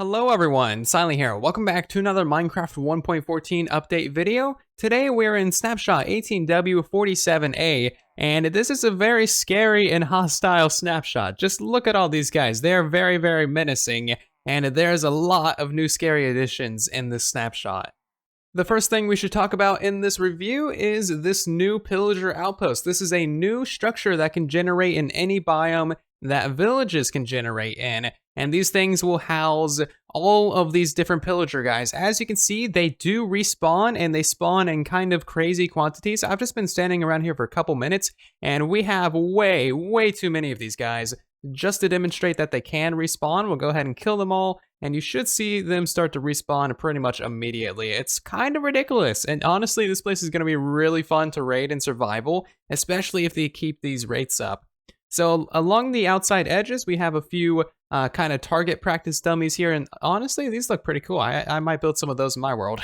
Hello everyone, Silent here. Welcome back to another Minecraft 1.14 update video. Today we're in Snapshot 18w47a, and this is a very scary and hostile snapshot. Just look at all these guys. They're very menacing, and there's a lot of new scary additions in this snapshot. The first thing we should talk about in this review is this new Pillager Outpost. This is a new structure that can generate in any biome that villages can generate in. And these things will house all of these different pillager guys. As you can see, they do respawn, and they spawn in kind of crazy quantities. I've just been standing around here for a couple minutes, and we have way too many of these guys. Just to demonstrate that they can respawn, we'll go ahead and kill them all, and you should see them start to respawn pretty much immediately. It's kind of ridiculous, and honestly, this place is going to be really fun to raid in survival, especially if they keep these rates up. So along the outside edges, we have a few kind of target practice dummies here, and honestly, these look pretty cool. I might build some of those in my world.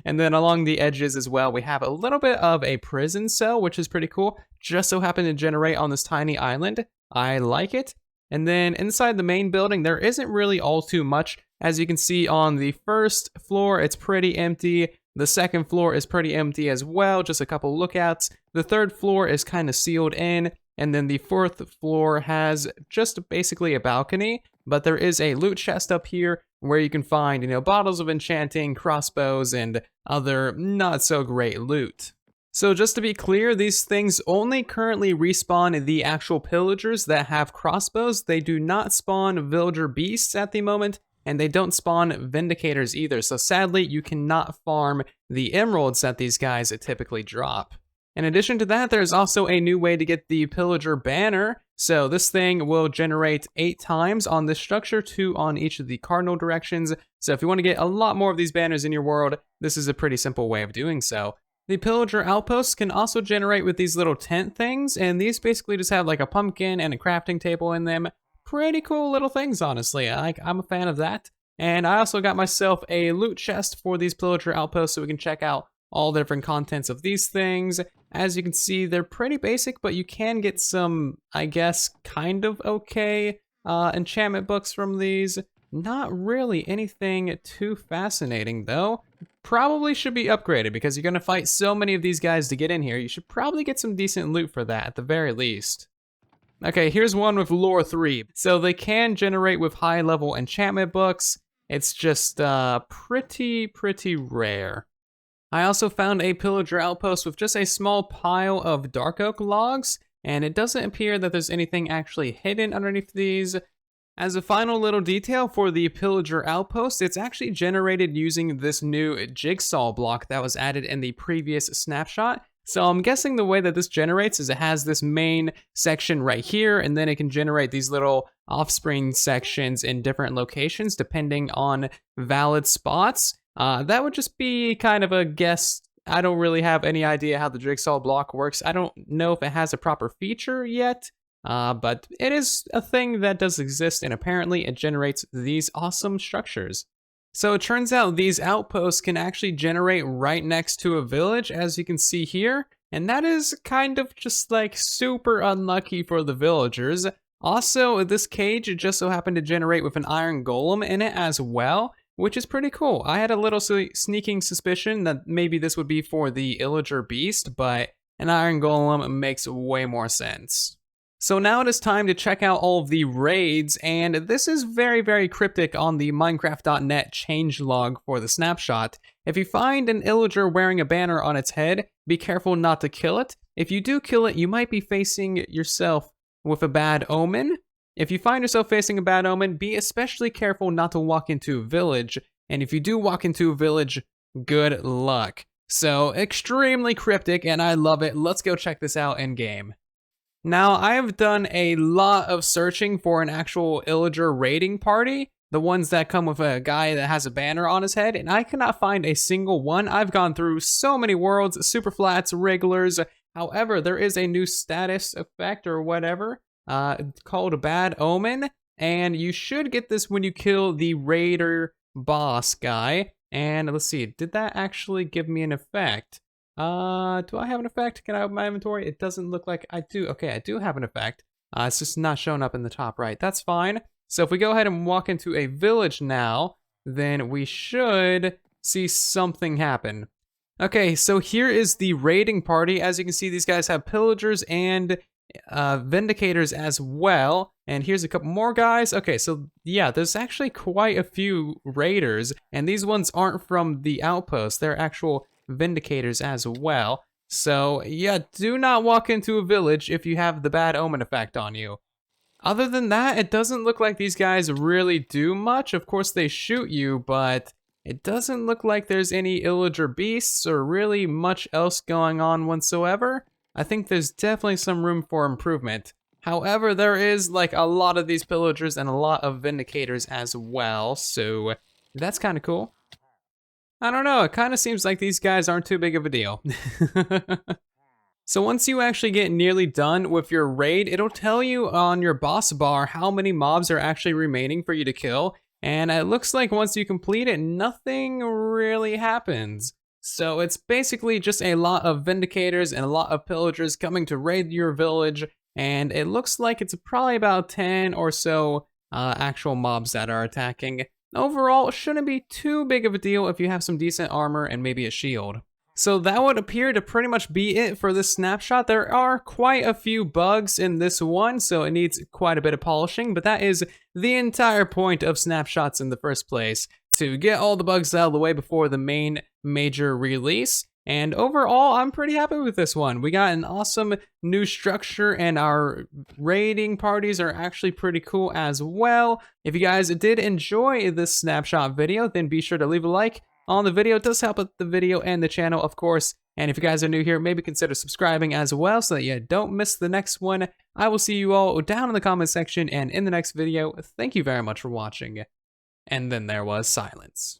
And then along the edges as well, we have a little bit of a prison cell, which is pretty cool. Just so happened to generate on this tiny island. I like it. And then inside the main building, there isn't really all too much. As you can see on the first floor, it's pretty empty. The second floor is pretty empty as well, just a couple lookouts. The third floor is kind of sealed in. And then the fourth floor has just basically a balcony, but there is a loot chest up here where you can find, bottles of enchanting, crossbows, and other not so great loot. So just to be clear, these things only currently respawn the actual pillagers that have crossbows. They do not spawn villager beasts at the moment, and they don't spawn vindicators either. So sadly, you cannot farm the emeralds that these guys typically drop. In addition to that, there's also a new way to get the Pillager Banner. So this thing will generate 8 times on this structure, 2 on each of the cardinal directions. So if you want to get a lot more of these banners in your world, this is a pretty simple way of doing so. The Pillager Outposts can also generate with these little tent things, and these basically just have like a pumpkin and a crafting table in them. Pretty cool little things, honestly. I'm a fan of that. And I also got myself a loot chest for these Pillager Outposts so we can check out all the different contents of these things. As you can see, they're pretty basic, but you can get some, I guess, kind of okay enchantment books from these. Not really anything too fascinating, though. Probably should be upgraded because you're going to fight so many of these guys to get in here. You should probably get some decent loot for that, at the very least. Okay, here's one with lore 3. So they can generate with high-level enchantment books. It's just pretty rare. I also found a Pillager Outpost with just a small pile of dark oak logs, and it doesn't appear that there's anything actually hidden underneath these. As a final little detail for the Pillager Outpost, it's actually generated using this new Jigsaw Block that was added in the previous snapshot. So I'm guessing the way that this generates is it has this main section right here, and then it can generate these little offspring sections in different locations depending on valid spots. That would just be kind of a guess. I don't really have any idea how the Jigsaw Block works. I don't know if it has a proper feature yet, but it is a thing that does exist, and apparently it generates these awesome structures. So it turns out these outposts can actually generate right next to a village, as you can see here, and that is kind of just like super unlucky for the villagers. Also, this cage just so happened to generate with an iron golem in it as well, which is pretty cool. I had a little sneaking suspicion that maybe this would be for the Pillager beast, but an iron golem makes way more sense. So now it is time to check out all of the raids, and this is very cryptic on the Minecraft.net changelog for the snapshot. If you find an Pillager wearing a banner on its head, be careful not to kill it. If you do kill it, you might be facing yourself with a bad omen. If you find yourself facing a bad omen, be especially careful not to walk into a village. And if you do walk into a village, good luck. So extremely cryptic, and I love it. Let's go check this out in game. Now, I have done a lot of searching for an actual Pillager raiding party, the ones that come with a guy that has a banner on his head, and I cannot find a single one. I've gone through so many worlds, super flats, regulars. However, there is a new status effect or whatever called Bad Omen, and you should get this when you kill the raider boss guy. And let's see, did that actually give me an effect? Do I have an effect? Can I open my inventory? It doesn't look like I do. Okay, I do have an effect. It's just not showing up in the top right. That's fine. So if we go ahead and walk into a village now, then we should see something happen. Okay, so here is the raiding party. As you can see, these guys have pillagers and vindicators as well. And here's a couple more guys. Okay, so yeah, there's actually quite a few raiders, and these ones aren't from the outpost. They're actual vindicators as well. So yeah, do not walk into a village if you have the bad omen effect on you. Other than that, it doesn't look like these guys really do much. Of course, they shoot you, but it doesn't look like there's any illager beasts or really much else going on whatsoever. I think there's definitely some room for improvement. However, there is like a lot of these pillagers and a lot of vindicators as well, so that's kind of cool. I don't know, it kind of seems like these guys aren't too big of a deal. So once you actually get nearly done with your raid, it'll tell you on your boss bar how many mobs are actually remaining for you to kill. And it looks like once you complete it, nothing really happens. So it's basically just a lot of vindicators and a lot of pillagers coming to raid your village. And it looks like it's probably about 10 or so actual mobs that are attacking. Overall, it shouldn't be too big of a deal if you have some decent armor and maybe a shield. So that would appear to pretty much be it for this snapshot. There are quite a few bugs in this one, so it needs quite a bit of polishing, but that is the entire point of snapshots in the first place, to get all the bugs out of the way before the main major release. And overall, I'm pretty happy with this one. We got an awesome new structure, and our raiding parties are actually pretty cool as well. If you guys did enjoy this snapshot video, then be sure to leave a like on the video. It does help with the video and the channel, of course. And if you guys are new here, maybe consider subscribing as well so that you don't miss the next one. I will see you all down in the comment section and in the next video. Thank you very much for watching. And then there was silence.